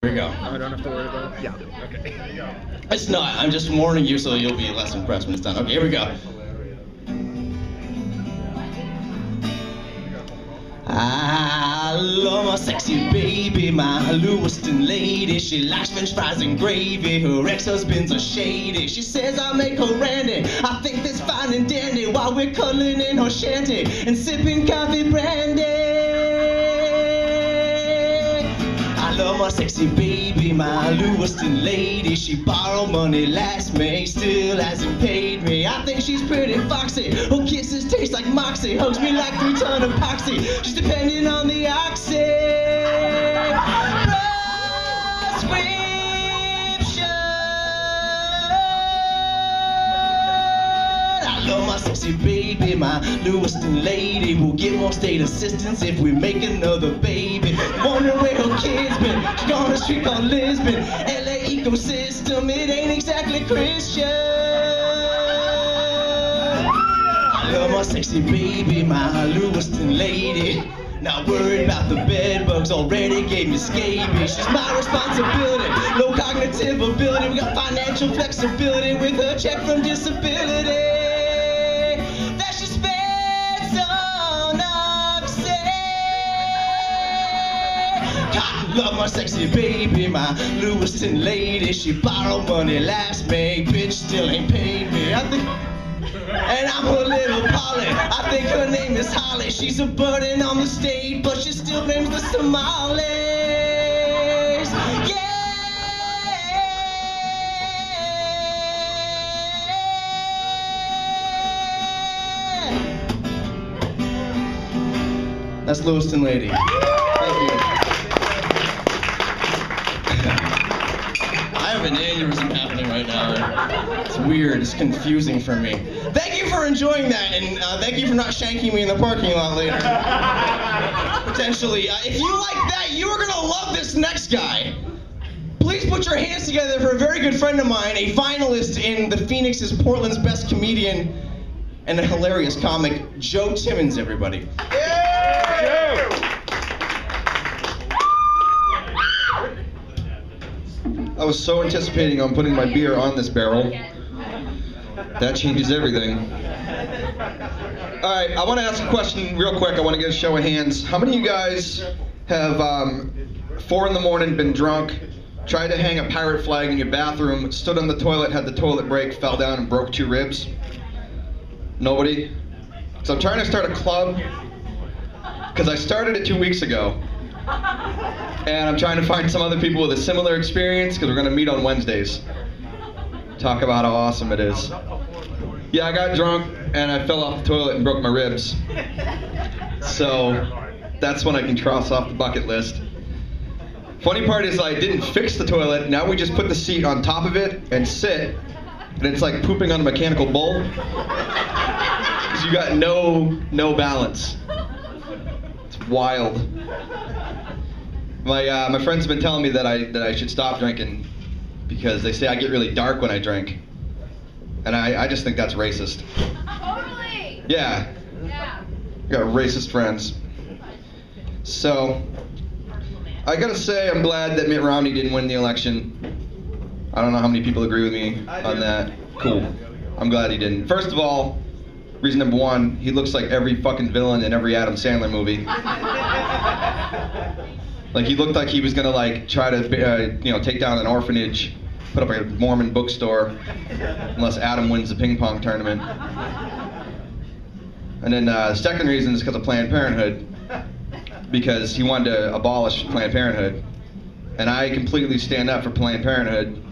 Here we go. I don't have to worry about it? Yeah. Okay. It's not. I'm just warning you so you'll be less impressed when it's done. Okay, here we go. I love my sexy baby, my Lewiston lady. She likes french fries and gravy. Her ex-husbands are shady. She says I make her randy. I think that's fine and dandy while we're cuddling in her shanty and sipping coffee brandy. I love my sexy baby, my Lewiston lady. She borrowed money last May, still hasn't paid me. I think she's pretty foxy. Her kisses taste like Moxie, hugs me like 3 ton epoxy. She's depending on the oxy. Prescription. I love my sexy baby, my Lewiston lady. We'll get more state assistance if we make another baby. Wondering where her kids been. She on a street called Lisbon. LA ecosystem, it ain't exactly Christian. I love my sexy baby, my Lewiston lady. Not worried about the bed bugs, already gave me scabies. She's my responsibility, low cognitive ability. We got financial flexibility with her check from disability. That she spends on Oxy. I love my sexy baby, my Lewiston lady. She borrowed money last May, bitch still ain't paid me. And I'm her little Polly. I think her name is Holly. She's a burden on the state, but she still blames the Somalis. Yeah. That's Lewiston lady. Thank you. I have an aneurysm happening right now. It's weird. It's confusing for me. Thank you for enjoying that, and thank you for not shanking me in the parking lot later. Potentially. If you like that, you are gonna love this next guy. Please put your hands together for a very good friend of mine, a finalist in the Phoenix's Portland's Best Comedian, and a hilarious comic, Joe Timmons, everybody. Joe! I was so anticipating on putting my beer on this barrel. That changes everything. All right, I want to ask a question real quick. I want to get a show of hands. How many of you guys have 4 in the morning, been drunk, tried to hang a pirate flag in your bathroom, stood on the toilet, had the toilet break, fell down and broke 2 ribs? Nobody? So I'm trying to start a club because I started it 2 weeks ago. And I'm trying to find some other people with a similar experience because we're going to meet on Wednesdays. Talk about how awesome it is. Yeah, I got drunk and I fell off the toilet and broke my ribs. So that's one I can cross off the bucket list. Funny part is I didn't fix the toilet. Now we just put the seat on top of it and sit. And it's like pooping on a mechanical bull. Because you got no balance. It's wild. My friends have been telling me that I should stop drinking because they say I get really dark when I drink. And I just think that's racist. Totally! Yeah. Yeah. I got racist friends. So, I gotta say I'm glad that Mitt Romney didn't win the election. I don't know how many people agree with me on that. Cool. I'm glad he didn't. First of all, reason number 1, he looks like every fucking villain in every Adam Sandler movie. Like he looked like he was gonna like try to take down an orphanage, put up a Mormon bookstore, unless Adam wins the ping pong tournament. And then the second reason is because of Planned Parenthood, because he wanted to abolish Planned Parenthood, and I completely stand up for Planned Parenthood,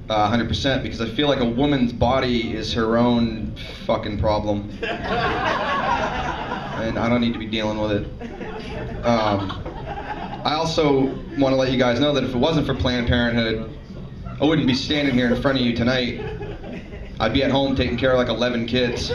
100%, because I feel like a woman's body is her own fucking problem, and I don't need to be dealing with it. I also want to let you guys know that if it wasn't for Planned Parenthood, I wouldn't be standing here in front of you tonight. I'd be at home taking care of like 11 kids.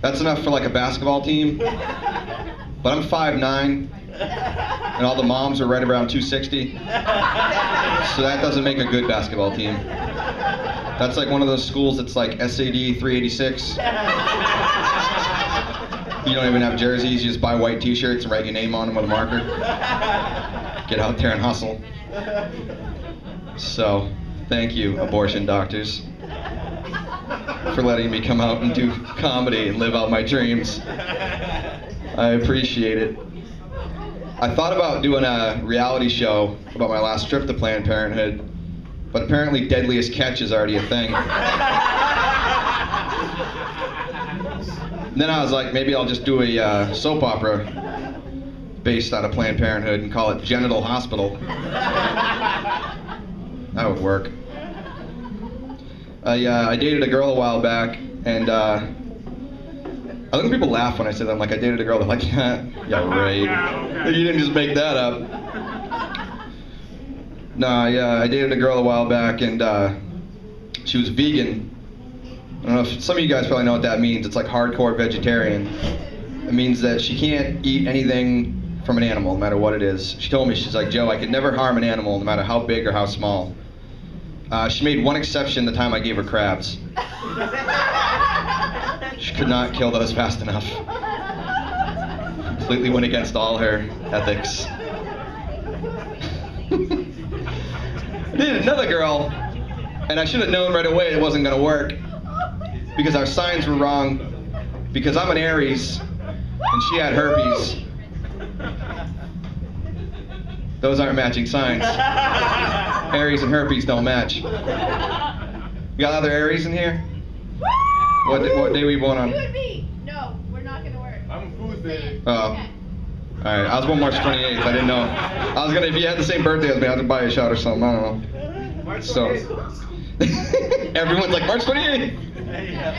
That's enough for like a basketball team. But I'm 5'9", and all the moms are right around 260. So that doesn't make a good basketball team. That's like one of those schools that's like SAD 386. You don't even have jerseys, you just buy white t-shirts and write your name on them with a marker. get out there and hustle. So, thank you, abortion doctors, for letting me come out and do comedy and live out my dreams. I appreciate it. I thought about doing a reality show about my last trip to Planned Parenthood, but apparently Deadliest Catch is already a thing. And then I was like, maybe I'll just do a soap opera based out of Planned Parenthood and call it Genital Hospital. That would work. I dated a girl a while back, and I think people laugh when I say that. I'm like, I dated a girl. They're like, yeah, right. You didn't just make that up. No, I dated a girl a while back, and she was vegan. I don't know if some of you guys probably know what that means. It's like hardcore vegetarian. It means that she can't eat anything from an animal, no matter what it is. She told me, she's like, Joe, I could never harm an animal, no matter how big or how small. She made one exception the time I gave her crabs. She could not kill those fast enough. Completely went against all her ethics. I dated another girl, and I should have known right away it wasn't going to work, because our signs were wrong, because I'm an Aries, and she had herpes. Those aren't matching signs. Aries and herpes don't match. You got other Aries in here? What day were you born on? You and me. No, we're not gonna work. I'm Tuesday. Oh. Alright, I was born March 28th, I didn't know. I was gonna, if you had the same birthday as me, I'd have to buy you a shot or something, I don't know. March So, 28th. everyone's like, March 28th!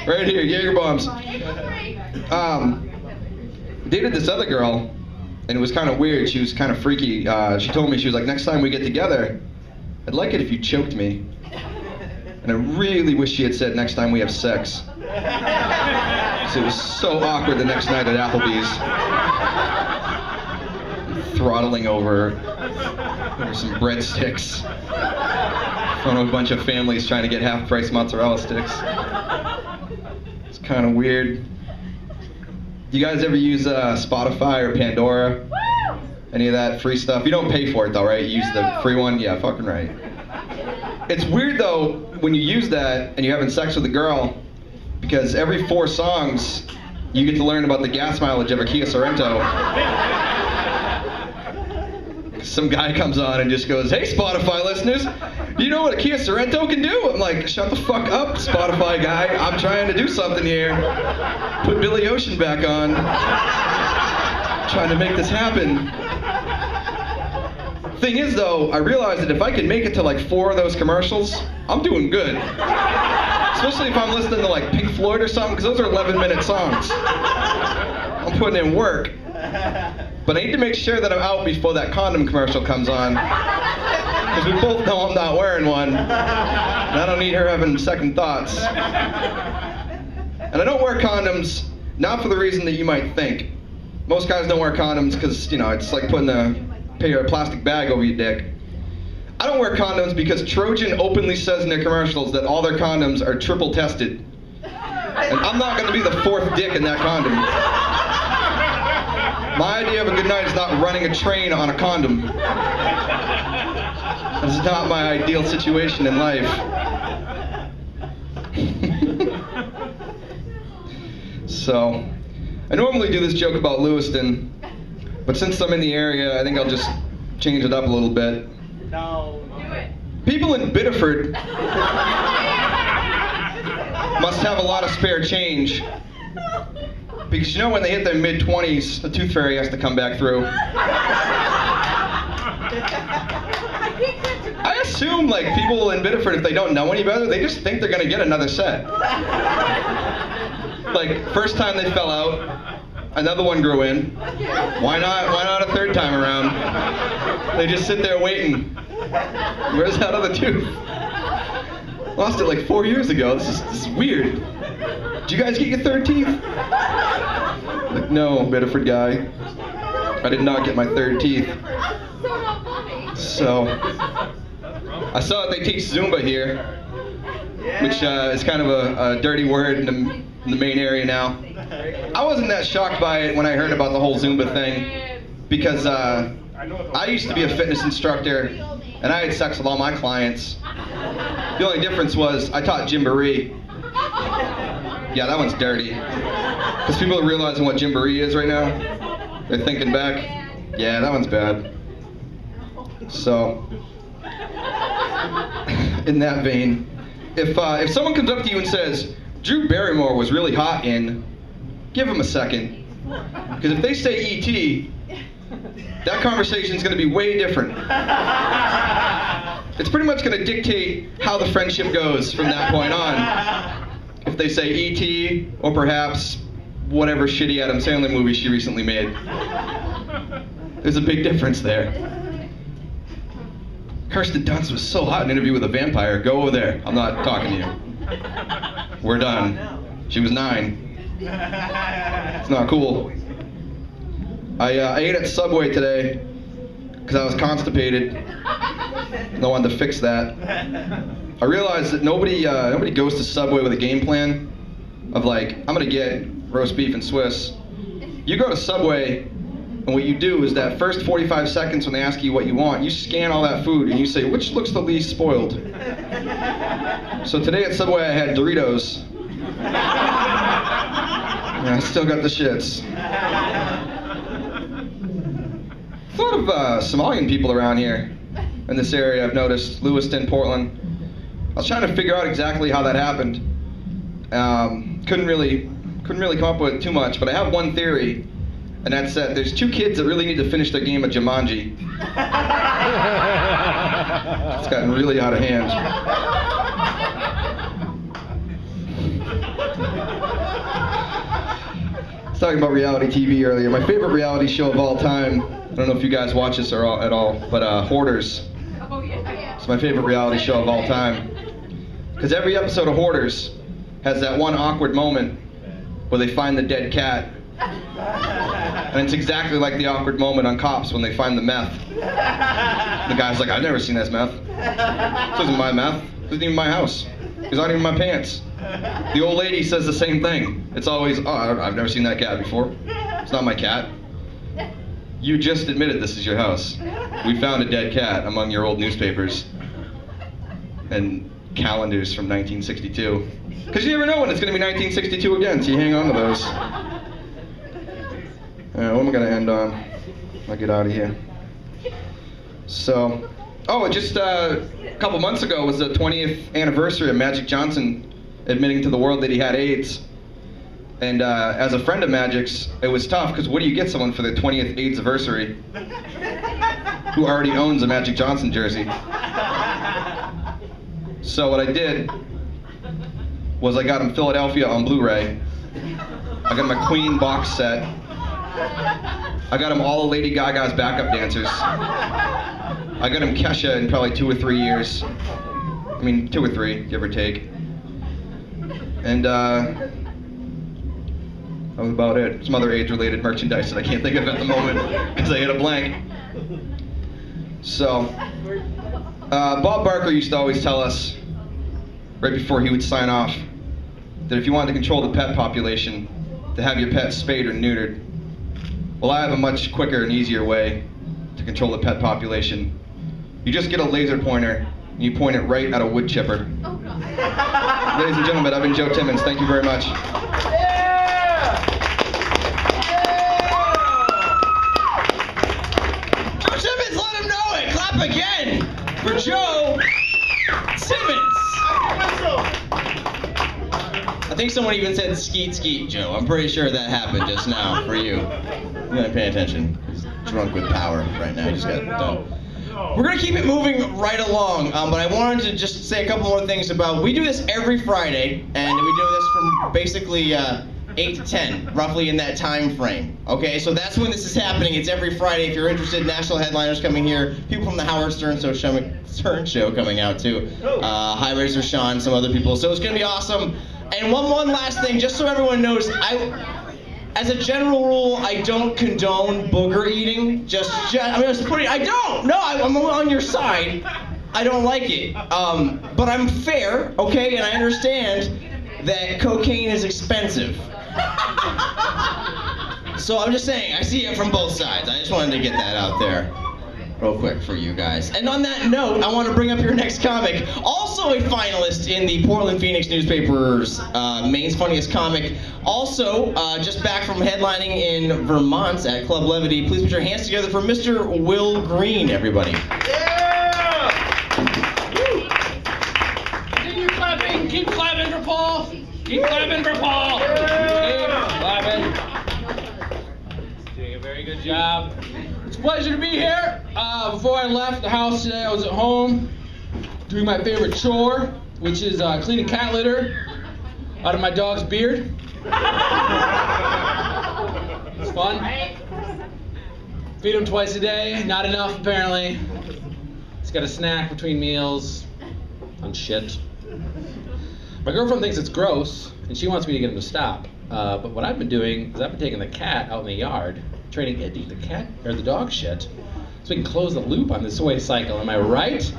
Right here, Jaeger bombs. Dated this other girl, and it was kind of weird. She was kind of freaky. She told me, she was like, next time we get together, I'd like it if you choked me. And I really wish she had said, next time we have sex. So it was so awkward the next night at Applebee's. Throttling over some breadsticks. In front of a bunch of families trying to get half-price mozzarella sticks. It's kind of weird. You guys ever use Spotify or Pandora? Woo! Any of that free stuff? You don't pay for it though, right? You use the free one? Yeah, fucking right. It's weird though, when you use that and you're having sex with a girl, because every 4 songs, you get to learn about the gas mileage of a Kia Sorento. Some guy comes on and just goes, hey Spotify listeners, do you know what a Kia Sorento can do? I'm like, shut the fuck up, Spotify guy. I'm trying to do something here. Put Billy Ocean back on. Trying to make this happen. Thing is though, I realized that if I could make it to like 4 of those commercials, I'm doing good. Especially if I'm listening to like Pink Floyd or something, because those are 11-minute songs. I'm putting in work. But I need to make sure that I'm out before that condom commercial comes on. Because we both know I'm not wearing one. And I don't need her having second thoughts. And I don't wear condoms, not for the reason that you might think. Most guys don't wear condoms because, you know, it's like putting a plastic bag over your dick. I don't wear condoms because Trojan openly says in their commercials that all their condoms are triple tested. And I'm not going to be the 4th dick in that condom. My idea of a good night is not running a train on a condom. This is not my ideal situation in life. So, I normally do this joke about Lewiston, but since I'm in the area, I think I'll just change it up a little bit. No. Do it. People in Biddeford must have a lot of spare change. Because you know when they hit their mid-20s, the tooth fairy has to come back through. I assume like people in Biddeford, if they don't know any better, they just think they're gonna get another set. Like, first time they fell out, another one grew in. Why not a 3rd time around? They just sit there waiting. Where's that other tooth? Lost it like 4 years ago. This is weird. Did you guys get your 3rd teeth? Like, no, Biddeford guy. I did not get my 3rd teeth. So, I saw that they teach Zumba here, which is kind of a dirty word in the main area now. I wasn't that shocked by it when I heard about the whole Zumba thing, because I used to be a fitness instructor, and I had sex with all my clients. The only difference was I taught Gymboree. Yeah, that one's dirty. Because people are realizing what Gymboree is right now. They're thinking back. Yeah, that one's bad. So, in that vein, if someone comes up to you and says, Drew Barrymore was really hot in, give them a second. Because if they say E.T., that conversation's going to be way different. It's pretty much going to dictate how the friendship goes from that point on. If they say E.T. or perhaps whatever shitty Adam Sandler movie she recently made. There's a big difference there. Kirsten Dunst was so hot in Interview with a Vampire. Go over there. I'm not talking to you. We're done. She was 9. It's not cool. I ate at Subway today because I was constipated. And I wanted to fix that. I realized that nobody goes to Subway with a game plan of like, I'm gonna get roast beef and Swiss. You go to Subway, and what you do is that first 45 seconds when they ask you what you want, you scan all that food and you say, which looks the least spoiled? So today at Subway I had Doritos. Yeah, I still got the shits. A lot of Somalian people around here in this area, I've noticed. Lewiston, Portland. I was trying to figure out exactly how that happened. Couldn't really come up with too much, but I have one theory, and that's that there's 2 kids that really need to finish their game of Jumanji. It's gotten really out of hand. I was talking about reality TV earlier. My favorite reality show of all time, I don't know if you guys watch this at all, but Hoarders. Oh, yeah. It's my favorite reality show of all time. Because every episode of Hoarders has that one awkward moment where they find the dead cat. And it's exactly like the awkward moment on Cops when they find the meth. The guy's like, I've never seen this meth. This isn't my meth. This isn't even my house. It's not even my pants. The old lady says the same thing. It's always, oh, I've never seen that cat before. It's not my cat. You just admitted this is your house. We found a dead cat among your old newspapers and calendars from 1962. Because you never know when it's going to be 1962 again, so you hang on to those. What am I going to end on? I'll get out of here. So, just a couple months ago was the 20th anniversary of Magic Johnson admitting to the world that he had AIDS. And as a friend of Magic's, it was tough, because what do you get someone for their 20th AIDS anniversary who already owns a Magic Johnson jersey? So what I did was I got him Philadelphia on Blu-ray. I got him a Queen box set. I got him all of Lady Gaga's backup dancers. I got him Kesha in probably 2 or 3 years. I mean, 2 or 3, give or take. And that was about it. Some other AIDS-related merchandise that I can't think of at the moment because I hit a blank. So, Bob Barker used to always tell us, right before he would sign off, that if you wanted to control the pet population, to have your pet spayed or neutered. Well, I have a much quicker and easier way to control the pet population. You just get a laser pointer, and you point it right at a wood chipper. Oh, God. Ladies and gentlemen, I've been Joe Timmons. Thank you very much. Joe Timmons, let him know it. Clap again for Joe Timmons. I think someone even said skeet skeet, Joe. I'm pretty sure that happened just now for you. You gotta pay attention. He's drunk with power right now. He just got done. We're gonna keep it moving right along, but I wanted to just say a couple more things about. We do this every Friday, and we do this from basically 8 to 10, roughly in that time frame. Okay, so that's when this is happening. It's every Friday. If you're interested, national headliners coming here, people from the Howard Stern Show coming out too. High Razor Sean, some other people. So it's gonna be awesome. And one last thing, just so everyone knows, as a general rule, I don't condone booger eating. I don't. No, I'm on your side. I don't like it. But I'm fair, okay? And I understand that cocaine is expensive. So I'm just saying, I see it from both sides. I just wanted to get that out there. real quick for you guys. And on that note, I want to bring up your next comic, also a finalist in the Portland Phoenix newspaper's Maine's Funniest Comic. Also, just back from headlining in Vermont at Club Levity. Please put your hands together for Mr. Will Green, everybody. Yeah! Continue clapping. Keep clapping for Paul. Keep clapping for Paul. Keep clapping. Doing a very good job. It's a pleasure to be here. Before I left the house today, I was at home doing my favorite chore, which is cleaning cat litter out of my dog's beard. It's fun. Feed him twice a day. Not enough, apparently. He's got a snack between meals on shit. My girlfriend thinks it's gross, and she wants me to get him to stop. But what I've been doing is I've been taking the cat out in the yard, training it to eat the cat or the dog shit, so we can close the loop on this waste cycle. Am I right?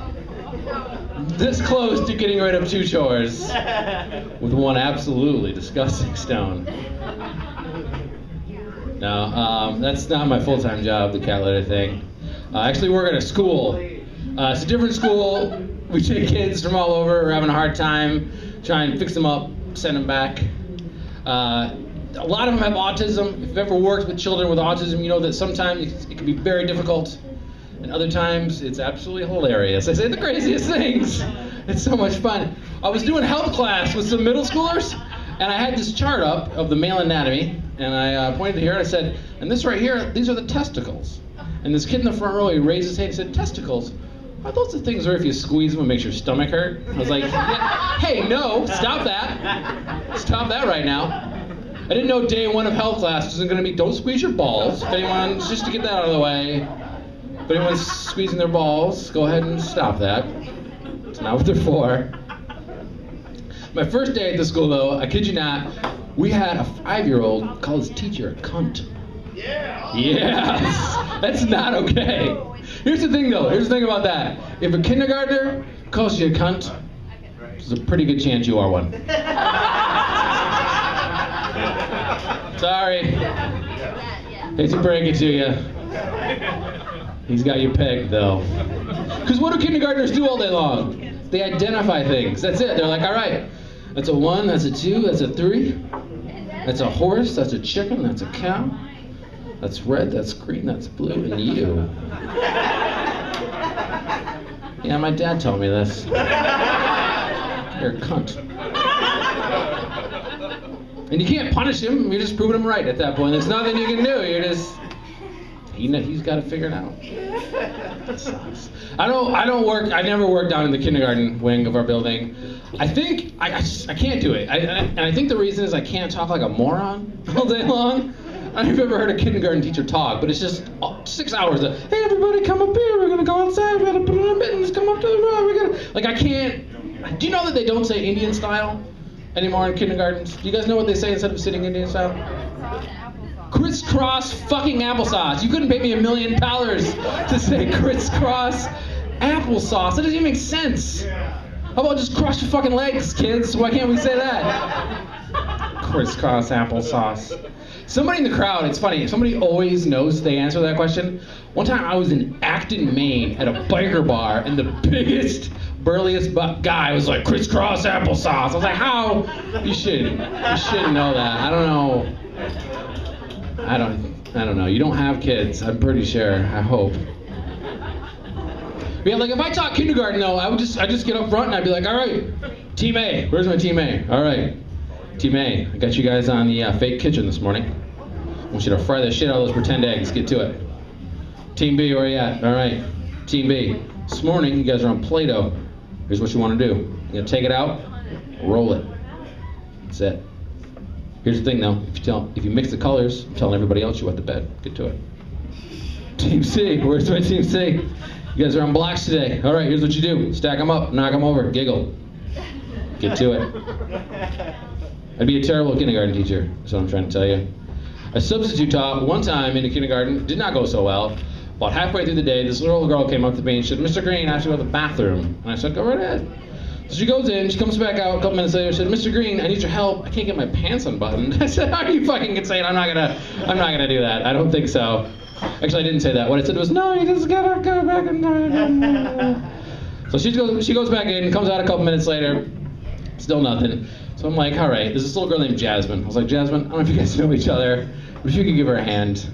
This close to getting rid of 2 chores with one absolutely disgusting stone. No, that's not my full-time job, the cat litter thing. I actually work at a school. It's a different school. We take kids from all over who are having a hard time, try and fix them up, send them back. A lot of them have autism. If you've ever worked with children with autism, you know that sometimes it can be very difficult, and other times it's absolutely hilarious. I say the craziest things. It's so much fun. I was doing health class with some middle schoolers, and I had this chart up of the male anatomy, and I pointed here and I said, and this right here, these are the testicles. And this kid in the front row, he raised his hand and said, testicles? Are those the things where if you squeeze them it makes your stomach hurt? I was like, yeah. Hey, no, stop that. Stop that right now. I didn't know day 1 of health class was going to be don't squeeze your balls. If anyone's, just to get that out of the way, if anyone's squeezing their balls, go ahead and stop that. It's not what they're for. My first day at the school, though, I kid you not, we had a 5-year-old call his teacher a cunt. Yeah. Yes. That's not okay. Here's the thing, though. Here's the thing about that. If a kindergartner calls you a cunt, there's a pretty good chance you are one. Sorry. Hate to break it to you. He's got you pegged, though. Because what do kindergartners do all day long? They identify things. That's it. They're like, all right, that's a 1, that's a 2, that's a 3. That's a horse, that's a chicken, that's a cow. That's red, that's green, that's blue, and you. Yeah, my dad told me this. You're a cunt. And you can't punish him, you're just proving him right at that point. There's nothing you can do, you're just... he's got to figure it out. That sucks. I never worked down in the kindergarten wing of our building. I think, I can't do it. And I think the reason is I can't talk like a moron all day long. I don't know if you've ever heard a kindergarten teacher talk, but it's just 6 hours of, hey everybody come up here, we're gonna go outside, we gotta put on our mittens, come up to the road, we gotta, like I can't, do you know that they don't say Indian style anymore in kindergartens? Do you guys know what they say instead of sitting Indian style? Crisscross fucking applesauce. You couldn't pay me $1 million to say crisscross applesauce. That doesn't even make sense. How about just cross your fucking legs, kids? Why can't we say that? Crisscross applesauce. Somebody in the crowd, it's funny, somebody always knows the answer to that question. One time I was in Acton, Maine at a biker bar, and the biggest, burliest guy was like, crisscross applesauce. I was like, how? You should know that. I don't know. I don't know. You don't have kids, I'm pretty sure. I hope. But yeah, like if I taught kindergarten though, I just get up front and I'd be like, all right, Team A, where's my Team A? All right, Team A, I got you guys on the fake kitchen this morning. I want you to fry the shit out of those pretend eggs. Get to it. Team B, where you at? All right, Team B. This morning you guys are on Play-Doh. Here's what you want to do. You're gonna take it out, roll it. That's it. Here's the thing though, if you mix the colors, I'm telling everybody else you wet the bed. Get to it. Team C, where's my Team C? You guys are on blocks today. All right, here's what you do. Stack them up, knock them over, giggle. Get to it. I'd be a terrible kindergarten teacher, that's what I'm trying to tell you. I substitute taught one time in a kindergarten, did not go so well. About halfway through the day, this little girl came up to me and said, Mr. Green, I have to go to the bathroom. And I said, go right ahead. So she goes in, she comes back out a couple minutes later, she said, Mr. Green, I need your help. I can't get my pants unbuttoned. I said, are you fucking insane? I'm not gonna do that. I don't think so. Actually, I didn't say that. What I said was, no, you just gotta go back and... So she goes back in, comes out a couple minutes later, still nothing. So I'm like, all right, there's this little girl named Jasmine. I was like, Jasmine, I don't know if you guys know each other, but if you could give her a hand.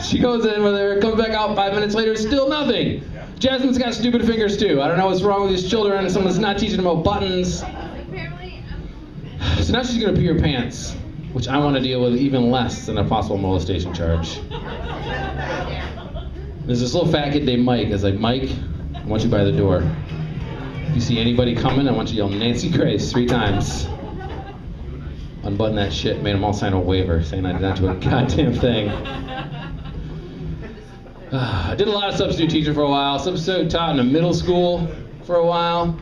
She goes in with her, comes back out 5 minutes later, still nothing. Jasmine's got stupid fingers too. I don't know what's wrong with these children. Someone's not teaching them about buttons. So now she's gonna pee her pants, which I want to deal with even less than a possible molestation charge. There's this little fat kid named Mike. I was like, Mike, I want you by the door. If you see anybody coming, I want you to yell Nancy Grace 3 times. Unbutton that shit, made them all sign a waiver saying I did not do a goddamn thing. I did a lot of substitute teaching for a while. Substitute taught in a middle school for a while.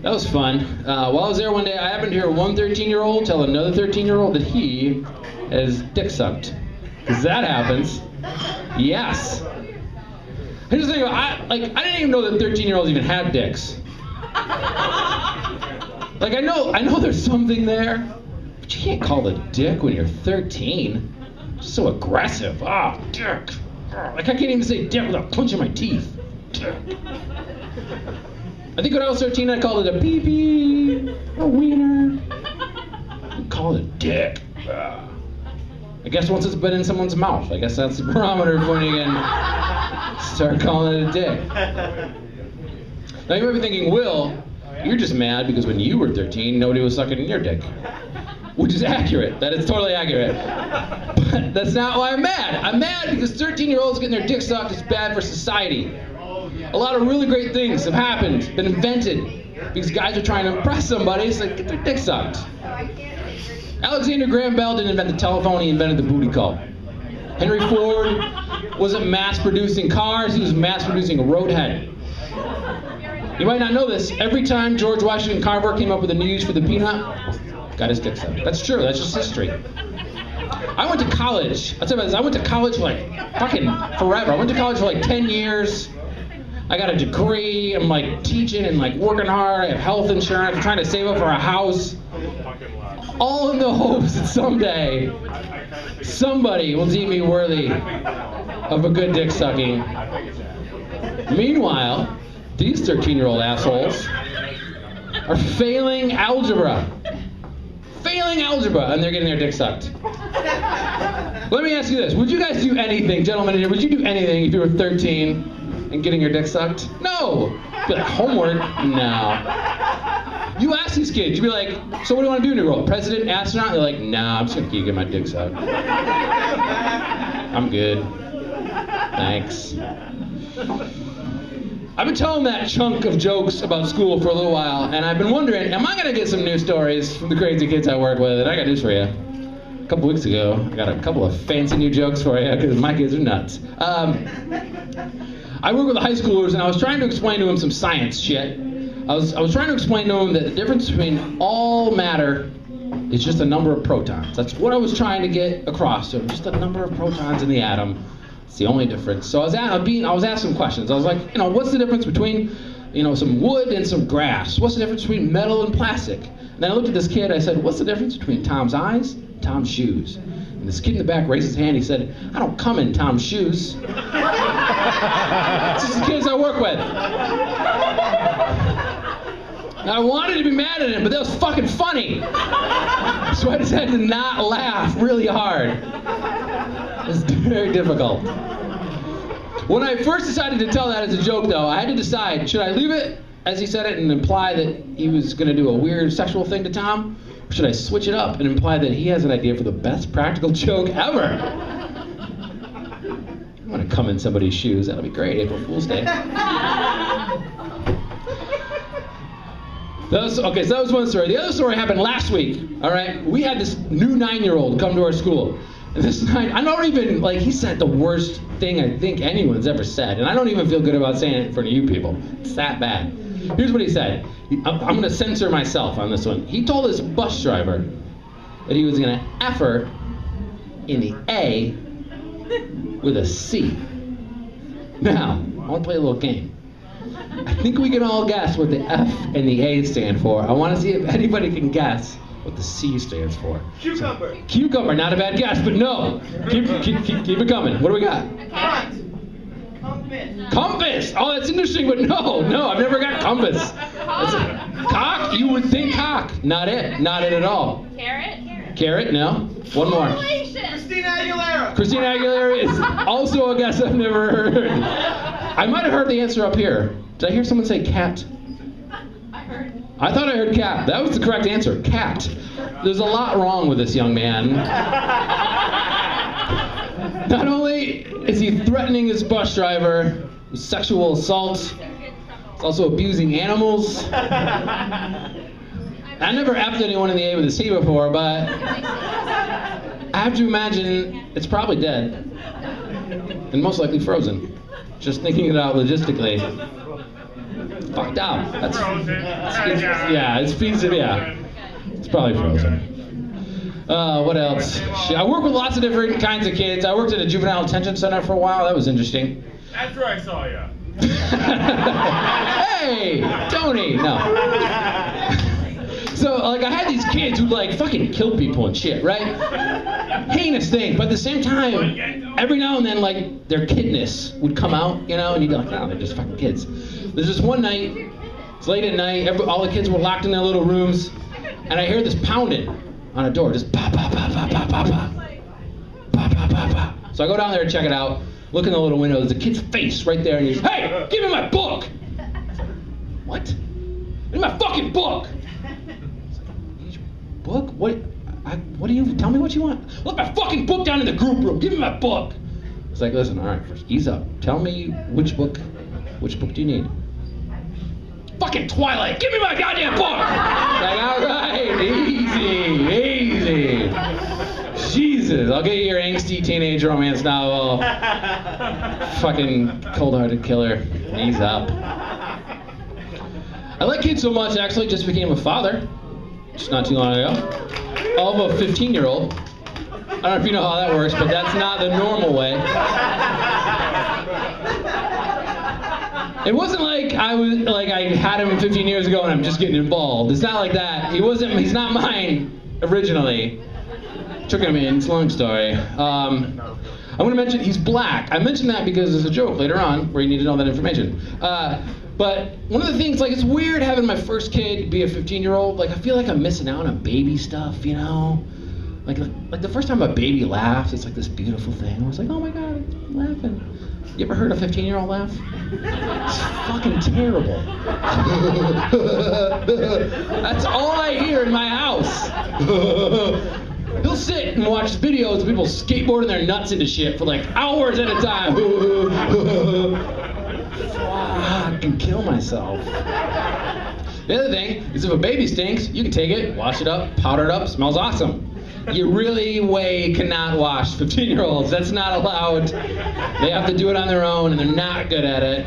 That was fun. While I was there one day, I happened to hear one 13-year-old tell another 13-year-old that he has dick sucked. Because that happens. Yes. Here's the thing, I didn't even know that 13-year-olds even had dicks. Like, I know there's something there, but you can't call it a dick when you're 13. It's just so aggressive. Ah, dick. Like, I can't even say dick without punching my teeth. Dick. I think when I was 13, I called it a pee-pee, a wiener. I called it a dick. I guess once it's been in someone's mouth, I guess that's the barometer for when you can start calling it a dick. Now you might be thinking, Will, you're just mad because when you were 13, nobody was sucking in your dick. Which is accurate. That is totally accurate. But that's not why I'm mad. I'm mad because 13-year-olds getting their dick sucked is bad for society. A lot of really great things have happened, been invented, because guys are trying to impress somebody, so they get their dick sucked. Alexander Graham Bell didn't invent the telephone, he invented the booty call. Henry Ford wasn't mass-producing cars, he was mass-producing a roadhead. You might not know this, every time George Washington Carver came up with a new use for the peanut, got his dick sucked. That's true, that's just history. I went to college, I'll tell you about this, I went to college for like fucking forever. I went to college for like 10 years. I got a degree, I'm like teaching and like working hard, I have health insurance, I'm trying to save up for a house. All in the hopes that someday, somebody will deem me worthy of a good dick sucking. Meanwhile, these 13-year-old assholes are failing algebra. Failing algebra, and they're getting their dick sucked. Let me ask you this, would you guys do anything, gentlemen in here, would you do anything if you were 13 and getting your dick sucked? No. Be like, homework? No. You ask these kids, you'd be like, so what do you want to do in your role? President, astronaut? They're like, nah, I'm just going to keep getting my dick sucked. I'm good. Thanks. I've been telling that chunk of jokes about school for a little while, and I've been wondering, am I going to get some news stories from the crazy kids I work with? And I got news for you. A couple weeks ago, I got a couple of fancy new jokes for you, because my kids are nuts. I work with the high schoolers, and I was trying to explain to them some science shit. I was trying to explain to them that the difference between all matter is just a number of protons. That's what I was trying to get across to them, just the number of protons in the atom. It's the only difference. So I was asking questions. I was like, what's the difference between, some wood and some grass? What's the difference between metal and plastic? And then I looked at this kid, I said, what's the difference between Tom's eyes and Tom's shoes? And this kid in the back raised his hand, he said, I don't come in Tom's shoes. It's just the kids I work with. Now, I wanted to be mad at him, but that was fucking funny. So I just had to not laugh really hard. It was very difficult. When I first decided to tell that as a joke, though, I had to decide, should I leave it as he said it and imply that he was going to do a weird sexual thing to Tom? Or should I switch it up and imply that he has an idea for the best practical joke ever? I'm going to come in somebody's shoes. That'll be great, April Fool's Day. So that was one story. The other story happened last week, all right? We had this new 9-year-old come to our school. And this 9, I don't even, he said the worst thing I think anyone's ever said. And I don't even feel good about saying it in front of you people. It's that bad. Here's what he said. I'm going to censor myself on this one. He told his bus driver that he was going to F her in the A with a C. Now, I want to play a little game. I think we can all guess what the F and the A stand for. I want to see if anybody can guess what the C stands for. Cucumber. Cucumber, not a bad guess, but no. Keep it coming. What do we got? Compass. Compass! Oh, that's interesting, but no, I've never got compass. That's a, cock? You would think cock. Not it. Not it at all. Carrot? Carrot? No. One more. Christina Aguilera. Christina Aguilera is also a guess I've never heard. I might have heard the answer up here. Did I hear someone say cat? I thought I heard cat. That was the correct answer. Cat. There's a lot wrong with this young man. Not only is he threatening his bus driver with sexual assault, he's also abusing animals. I never effed anyone in the A with a C before, but I have to imagine it's probably dead. And most likely frozen. Just thinking it out logistically. Fucked up. That's yeah, it's feasible. Yeah, it's probably frozen. What else? I work with lots of different kinds of kids. I worked at a juvenile detention center for a while. That was interesting. That's where I saw you. Hey, Tony. No. So, like, I had these kids who, like, fucking killed people and shit, right? Heinous thing. But at the same time, every now and then, like, their kidness would come out, you know, and you'd be like, oh, they're just fucking kids. There's this one night, it's late at night, all the kids were locked in their little rooms, and I hear this pounding on a door, just pa pa pa pa pa pa pa. Pa pa pa pa. So I go down there and check it out, look in the little window, there's a kid's face right there, and he's, hey, give me my book! What? Give me my fucking book! Book? What do you, tell me what you want. Look, my fucking book down in the group room, give me my book! It's like, listen, all right, first, ease up. Tell me which book do you need? Fucking Twilight, give me my goddamn book! Like, all right, easy. Jesus, I'll get you your angsty teenage romance novel. Fucking cold-hearted killer, ease up. I like kids so much, I actually just became a father, just not too long ago, of a 15-year-old. I don't know if you know how that works, but that's not the normal way. It wasn't like I had him 15 years ago and I'm just getting involved. It's not like that. He's not mine originally. Took him in, it's a long story. I'm gonna mention he's black. I mentioned that because there's a joke later on where you need to know that information. But one of the things, like, it's weird having my first kid be a 15-year-old. Like, I feel like I'm missing out on baby stuff, you know? Like the first time a baby laughs, it's like this beautiful thing. I was like, oh my God, I'm laughing. You ever heard a 15-year-old laugh? It's fucking terrible. That's all I hear in my house. He'll sit and watch videos of people skateboarding their nuts into shit for like hours at a time. I can kill myself. The other thing is if a baby stinks, you can take it, wash it up, powder it up, smells awesome. You really cannot wash 15-year-olds. That's not allowed. They have to do it on their own, and they're not good at it.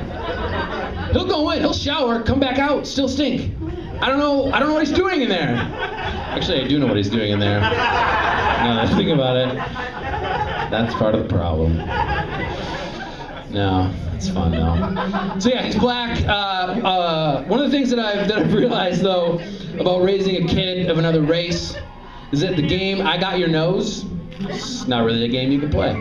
He'll go in, he'll shower, come back out, still stink. I don't know what he's doing in there. Actually, I do know what he's doing in there. Now that I think about it, that's part of the problem. No, it's fun though. So yeah, he's black. One of the things that I've realized though about raising a kid of another race is that the game I Got Your Nose, it's not really a game you can play.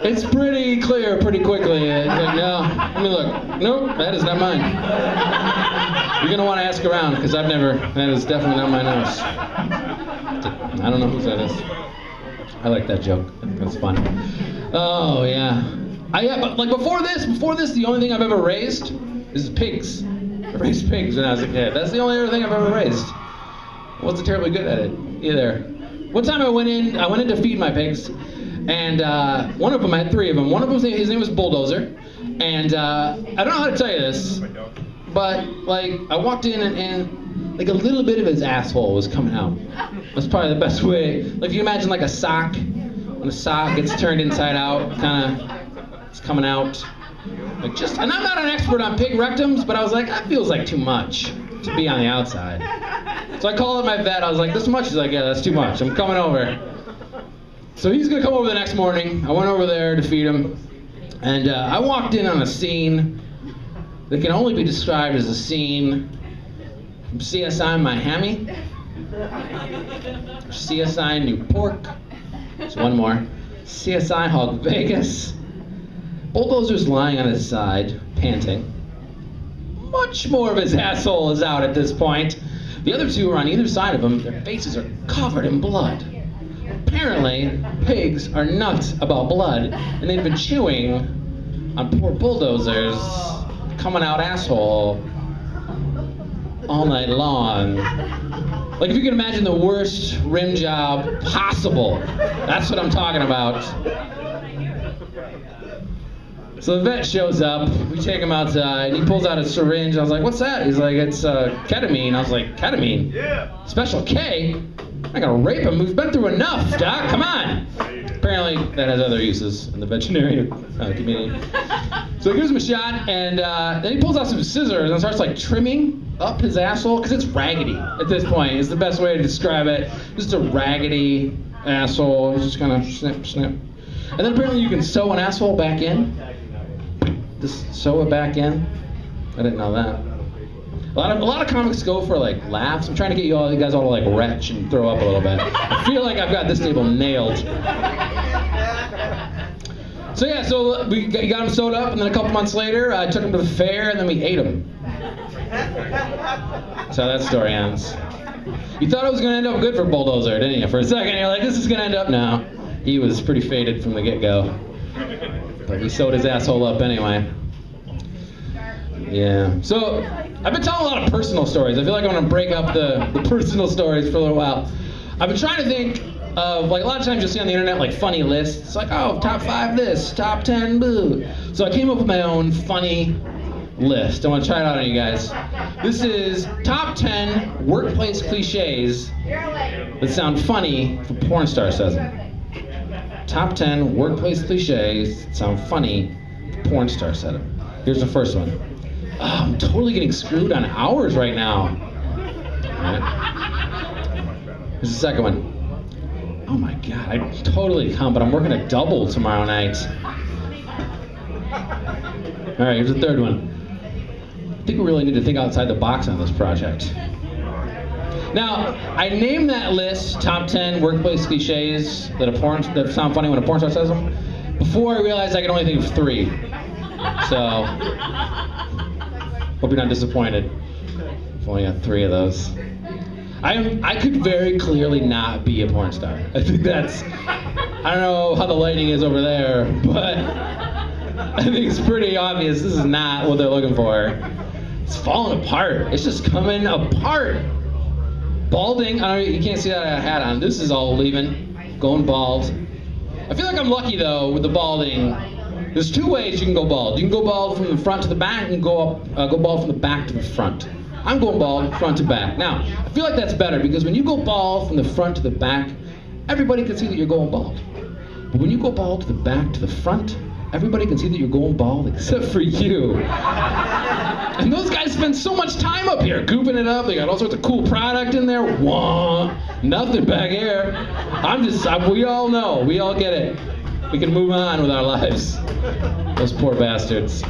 It's pretty clear pretty quickly. It's like, no, I mean, look, nope, that is not mine. You're gonna want to ask around because that is definitely not my nose. I don't know whose that is. I like that joke. That's fun. Oh yeah. But like before this, the only thing I've ever raised is pigs. I raised pigs when I was a kid. That's the only other thing I've ever raised. I wasn't terribly good at it either. One time I went in to feed my pigs, and one of them, I had three of them. One of them, his name was Bulldozer, and I don't know how to tell you this, but like I walked in and like a little bit of his asshole was coming out. That's probably the best way. Like if you imagine like a sock, when a sock gets turned inside out, kind of, it's coming out. Like and I'm not an expert on pig rectums, but I was like, that feels like too much to be on the outside. So I called up my vet, I was like, this much? He's like, yeah, that's too much, I'm coming over. So he's gonna come over the next morning. I went over there to feed him, and I walked in on a scene that can only be described as a scene from CSI Miami, CSI Newport, there's one more, CSI Hog Vegas. Bulldozer's lying on his side, panting. Much more of his asshole is out at this point. The other two are on either side of him. Their faces are covered in blood. Apparently, pigs are nuts about blood, and they've been chewing on poor Bulldozer's coming out asshole all night long. Like, if you can imagine the worst rim job possible, that's what I'm talking about. So the vet shows up, we take him outside, he pulls out a syringe. I was like, what's that? He's like, it's ketamine. I was like, ketamine? Yeah. Special K? I gotta rape him. We've been through enough, Doc. Come on. Apparently that has other uses in the veterinary community. So he gives him a shot, and then he pulls out some scissors and starts like trimming up his asshole, because it's raggedy at this point, is the best way to describe it. Just a raggedy asshole. He's just kind of snip, snip. And then apparently you can sew an asshole back in. Just sew it back in. I didn't know that. A lot of comics go for like laughs. I'm trying to get you guys all to like retch and throw up a little bit. I feel like I've got this table nailed. So yeah, so we got him sewed up, and then a couple months later, I took him to the fair, and then we ate him. That's how that story ends. You thought it was going to end up good for Bulldozer, didn't you? For a second, you're like, this is going to end up now. He was pretty faded from the get-go. But we sewed his asshole up anyway. Yeah. So, I've been telling a lot of personal stories. I feel like I'm going to break up the personal stories for a little while. I've been trying to think of, like, a lot of times you'll see on the internet, like, funny lists. It's like, oh, top 5 this, top 10 boo. So I came up with my own funny list. I want to try it out on you guys. This is top 10 workplace cliches that sound funny if a porn star says them. Top 10 workplace cliches that sound funny if a porn star said them. Here's the first one. Oh, I'm totally getting screwed on hours right now. Right. Here's the second one. Oh my God, I totally come, but I'm working a double tomorrow night. All right, here's the third one. I think we really need to think outside the box on this project. Now, I named that list, top 10 workplace cliches that sound funny when a porn star says them, before I realized I could only think of 3. So, hope you're not disappointed. I've only got 3 of those. I could very clearly not be a porn star. I think that's, I don't know how the lighting is over there, but I think it's pretty obvious this is not what they're looking for. It's falling apart. It's just coming apart. Balding, I don't know, you can't see that I had a hat on. This is all leaving, going bald. I feel like I'm lucky though with the balding. There's 2 ways you can go bald. You can go bald from the front to the back, and go bald from the back to the front. I'm going bald front to back. Now, I feel like that's better because when you go bald from the front to the back, everybody can see that you're going bald. But when you go bald to the back to the front, everybody can see that you're going bald except for you. And those guys spend so much time up here gooping it up. They got all sorts of cool product in there. Wah, nothing back here. We all know. We all get it. We can move on with our lives. Those poor bastards.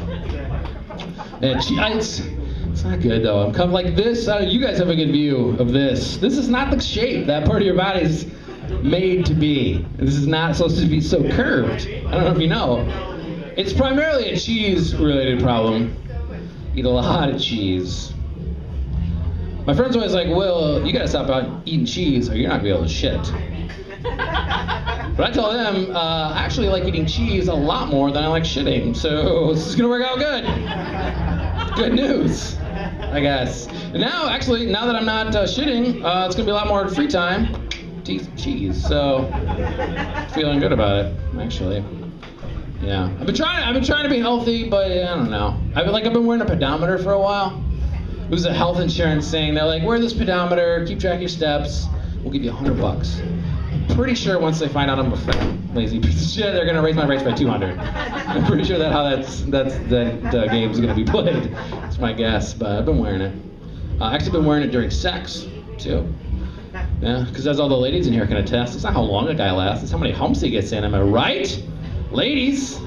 And it's not good though. I'm kind of like this. You guys have a good view of this. This is not the shape that part of your body's made to be. This is not supposed to be so curved. I don't know if you know. It's primarily a cheese-related problem. Eat a lot of cheese. My friend's always like, Will, you gotta stop out eating cheese or you're not gonna be able to shit. But I tell them, I actually like eating cheese a lot more than I like shitting, so this is gonna work out good. Good news, I guess. And now that I'm not shitting, it's gonna be a lot more free time to eat some cheese, so feeling good about it, actually. Yeah, I've been trying to be healthy, but I don't know. I've been wearing a pedometer for a while. It was a health insurance thing. They're like, wear this pedometer, keep track of your steps. We'll give you $100. I'm pretty sure once they find out I'm a fat, lazy piece of shit, they're gonna raise my rates by $200. I'm pretty sure that's how that game's gonna be played. That's my guess, but I've been wearing it. I've actually been wearing it during sex too. Yeah, because as all the ladies in here can attest, it's not how long a guy lasts, it's how many humps he gets in. Am I right? Ladies,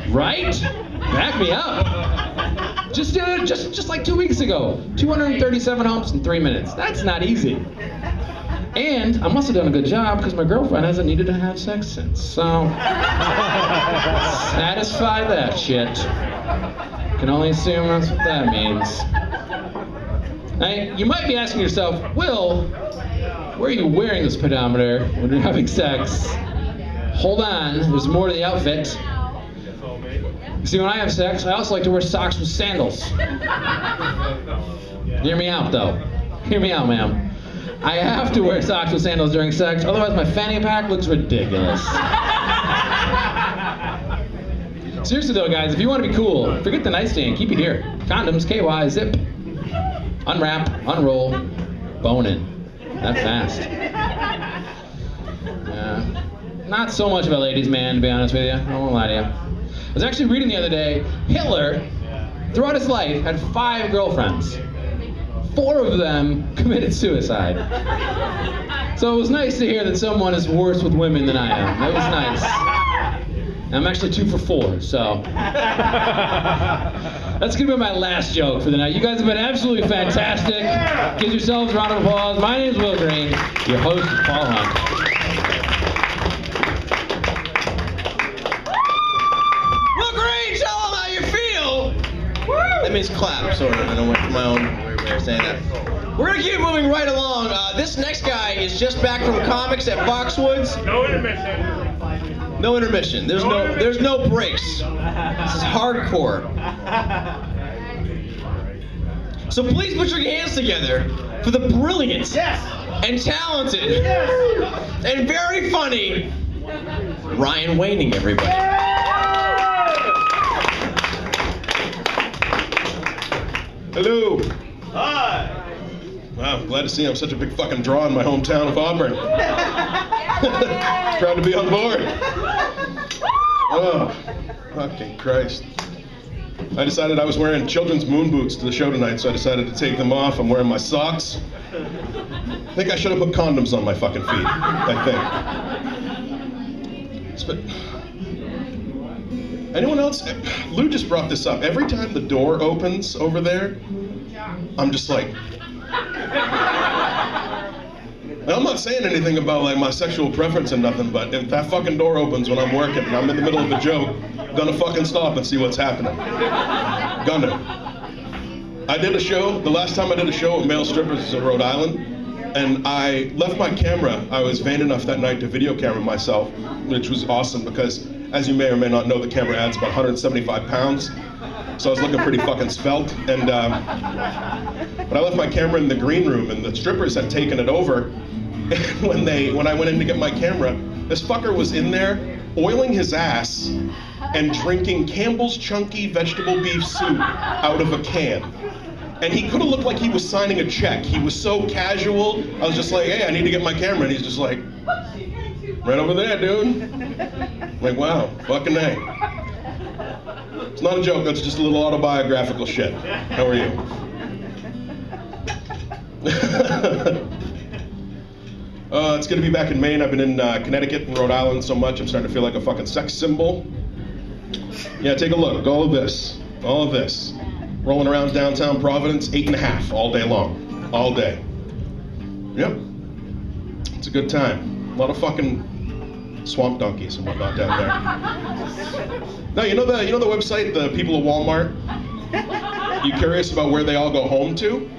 right? Back me up. Just like 2 weeks ago. 237 humps in 3 minutes. That's not easy. And I must have done a good job because my girlfriend hasn't needed to have sex since. So, satisfy that shit. Can only assume that's what that means. Now, you might be asking yourself, Will, where are you wearing this pedometer when you're having sex? Hold on, there's more to the outfit. You see, when I have sex, I also like to wear socks with sandals. Hear me out, though. Hear me out, ma'am. I have to wear socks with sandals during sex, otherwise my fanny pack looks ridiculous. Seriously though, guys, if you want to be cool, forget the nightstand, keep it here. Condoms, KY, zip. Unwrap, unroll, bone in. That fast. Not so much of a ladies' man, to be honest with you. I won't lie to you. I was actually reading the other day, Hitler, throughout his life, had 5 girlfriends. 4 of them committed suicide. So it was nice to hear that someone is worse with women than I am. That was nice. And I'm actually 2 for 4, so. That's gonna be my last joke for the night. You guys have been absolutely fantastic. Give yourselves a round of applause. My name is Will Green. Your host is Paul Hunt. Will Green, tell them how you feel. That means clap, sort of. I don't want my own way of saying that. We're gonna keep moving right along. This next guy is just back from comics at Foxwoods. No intermission. No intermission. There's no breaks. This is hardcore. So please put your hands together for the brilliant and talented and very funny Ryan Waning, everybody. Hello. Hi. Wow, I'm glad to see I'm such a big fucking draw in my hometown of Auburn. Proud to be on board. Oh, fucking Christ. I decided I was wearing children's moon boots to the show tonight, so I decided to take them off. I'm wearing my socks. I think I should have put condoms on my fucking feet, I think. Anyone else? Lou just brought this up. Every time the door opens over there, I'm just like... Now, I'm not saying anything about like my sexual preference and nothing, but if that fucking door opens when I'm working and I'm in the middle of a joke, I'm gonna fucking stop and see what's happening. Gonna. I did a show, the last time I did a show at Male Strippers in Rhode Island, and I left my camera. I was vain enough that night to video camera myself, which was awesome because, as you may or may not know, the camera adds about 175 pounds. So I was looking pretty fucking svelte, and but I left my camera in the green room, and the strippers had taken it over. And when I went in to get my camera, this fucker was in there oiling his ass and drinking Campbell's Chunky vegetable beef soup out of a can. And he could have looked like he was signing a check. He was so casual. I was just like, hey, I need to get my camera, and he's just like, right over there, dude. I'm like, wow, fucking A. It's not a joke, that's just a little autobiographical shit. How are you? It's good to be back in Maine. I've been in Connecticut and Rhode Island so much, I'm starting to feel like a fucking sex symbol. Yeah, take a look. All of this. Rolling around downtown Providence, 8.5 all day long. All day. Yep. It's a good time. A lot of fucking swamp donkeys and whatnot down there. Now, you know the website, the people of Walmart? You curious about where they all go home to?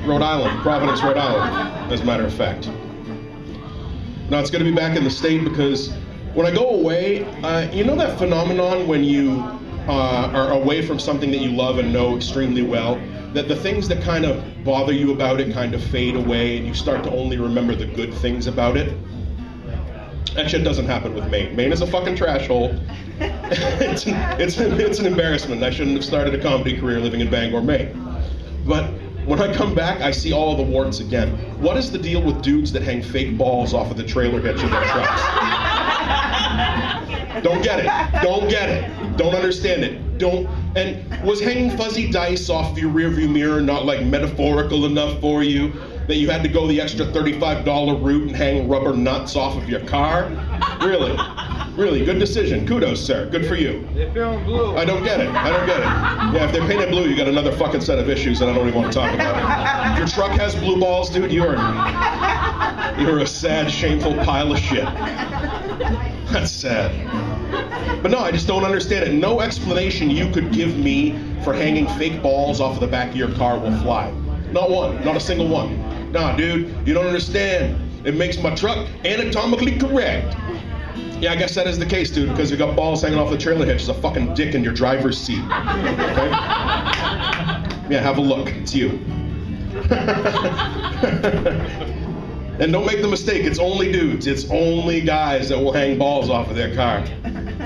Rhode Island, Providence, Rhode Island, as a matter of fact. Now, it's going to be back in the state because when I go away, you know that phenomenon when you are away from something that you love and know extremely well, that the things that kind of bother you about it kind of fade away and you start to only remember the good things about it? That shit doesn't happen with Maine. Maine is a fucking trash hole. It's an embarrassment. I shouldn't have started a comedy career living in Bangor, Maine. But when I come back, I see all of the warts again. What is the deal with dudes that hang fake balls off of the trailer hitch of their trucks? Don't get it. Don't understand it. And was hanging fuzzy dice off of your rearview mirror not like metaphorical enough for you? That you had to go the extra $35 route and hang rubber nuts off of your car? Really? Really, good decision. Kudos, sir. Good for you. They're feeling blue. I don't get it. Yeah, if they're painted blue, you got another fucking set of issues that I don't even want to talk about. If your truck has blue balls, dude, you're a sad, shameful pile of shit. That's sad. But no, I just don't understand it. No explanation you could give me for hanging fake balls off of the back of your car will fly. Not one. Not a single one. Nah, dude, you don't understand. It makes my truck anatomically correct. Yeah, I guess that is the case, dude, because you got balls hanging off the trailer hitch. There's a fucking dick in your driver's seat. Okay? Yeah, have a look. It's you. And don't make the mistake, it's only dudes. It's only guys that will hang balls off of their car.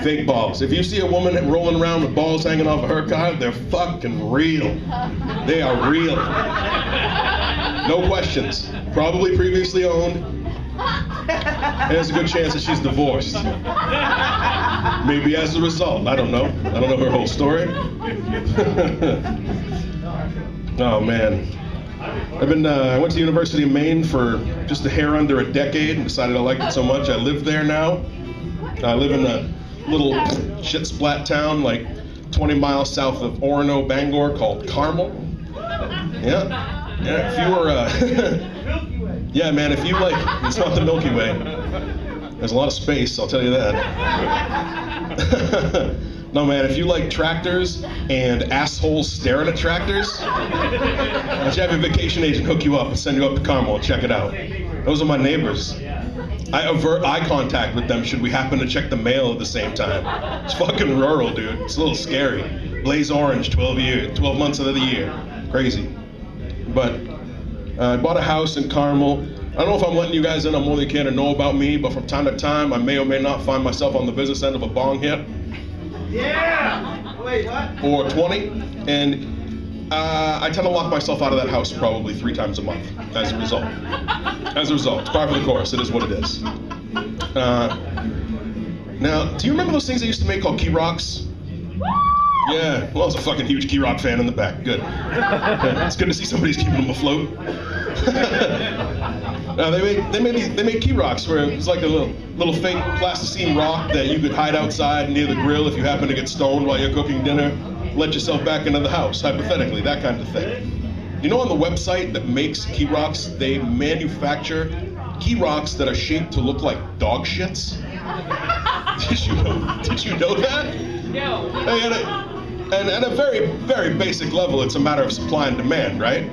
Fake balls. If you see a woman rolling around with balls hanging off of her car, they're fucking real. They are real. No questions. Probably previously owned. And there's a good chance that she's divorced. Maybe as a result. I don't know. I don't know her whole story. Oh, man. I went to the University of Maine for just a hair under a decade and decided I liked it so much I live there now. I live in a little shit splat town like 20 miles south of Orono, Bangor called Carmel. Yeah, if you were, yeah, man, if you like, it's not the Milky Way. There's a lot of space, I'll tell you that. No, man, if you like tractors and assholes staring at tractors, I'll have your vacation agent hook you up and send you up to Carmel and check it out. Those are my neighbors. I avert eye contact with them should we happen to check the mail at the same time. It's fucking rural, dude. It's a little scary. Blaze orange, 12 months of the year. Crazy. But I bought a house in Carmel. I don't know if I'm letting you guys in on more than you can to know about me, but from time to time, I may or may not find myself on the business end of a bong hit. Yeah! Wait, what? Or 20. And I tend to lock myself out of that house probably 3 times a month as a result. It's par for the course. It is what it is. Now, do you remember those things they used to make called key rocks? Yeah, well, I was a fucking huge key rock fan in the back. Good. It's good to see somebody's keeping them afloat. They made key rocks where it's like a little fake plasticine rock that you could hide outside near the grill if you happen to get stoned while you're cooking dinner. Let yourself back into the house, hypothetically, that kind of thing. You know, on the website that makes key rocks, they manufacture key rocks that are shaped to look like dog shits? Did you know that? No. And at a very, very basic level, it's a matter of supply and demand, right?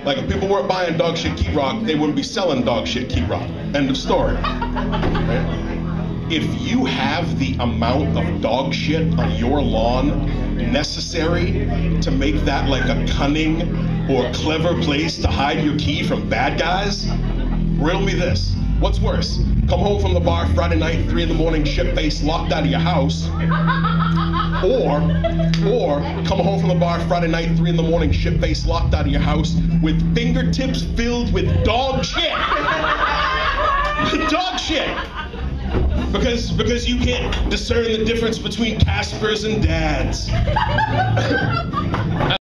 Like, if people weren't buying dog shit key rock, they wouldn't be selling dog shit key rock. End of story. Right? If you have the amount of dog shit on your lawn necessary to make that like a cunning or clever place to hide your key from bad guys, riddle me this. What's worse? Come home from the bar Friday night, 3 in the morning, shit-faced, locked out of your house. Or come home from the bar Friday night, 3 in the morning, shit-faced, locked out of your house with fingertips filled with dog shit. Dog shit. Because you can't discern the difference between Caspers and Dads.